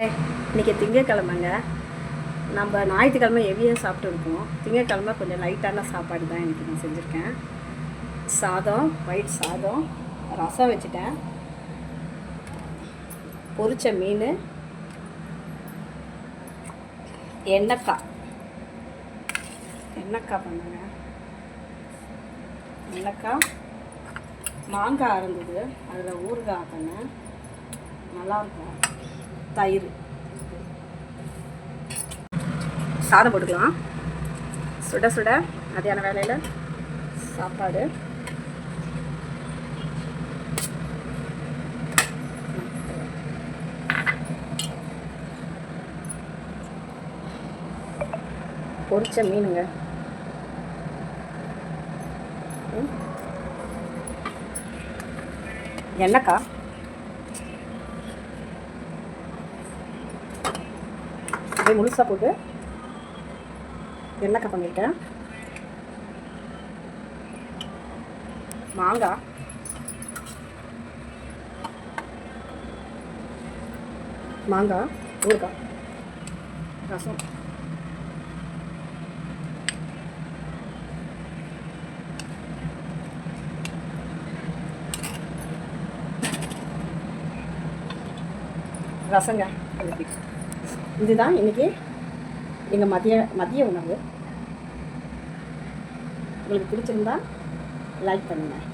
இன்றைக்கி திங்கக்கிழமைங்க. நம்ம ஞாயிற்றுக்கிழமை ஹெவியாக சாப்பிட்டுருக்கோம். திங்கக்கிழமை கொஞ்சம் லைட்டான சாப்பாடு தான் இன்றைக்கி நான் செஞ்சுருக்கேன். சாதம், ஒயிட் சாதம், ரசம் வச்சுட்டேன், பொரிச்ச மீன், எண்ணெய்க்காய் பண்ணுங்க. எண்ணெய்க்காய், மாங்காய் இருந்தது, அதில் ஊறுகாய் பண்ணேன், நல்லாயிருக்கும். தயிர், சாதம் போட்டுக்கலாம். சுட சுட மதியான வேலையில் சாப்பாடு. பொரிச்ச மீனுங்க. எண்ணெய்க்காய், அப்படியே முழுசாக போட்டு எண்ணெய்க்காய் பண்ணிட்டேன். மாங்காய், ஊறுகாய், ரசம். ரசங்க. இதுதான் இன்றைக்கி எங்கள் மதிய உணவு. உங்களுக்கு பிடிச்சிருந்தா லைக் பண்ணுங்கள்.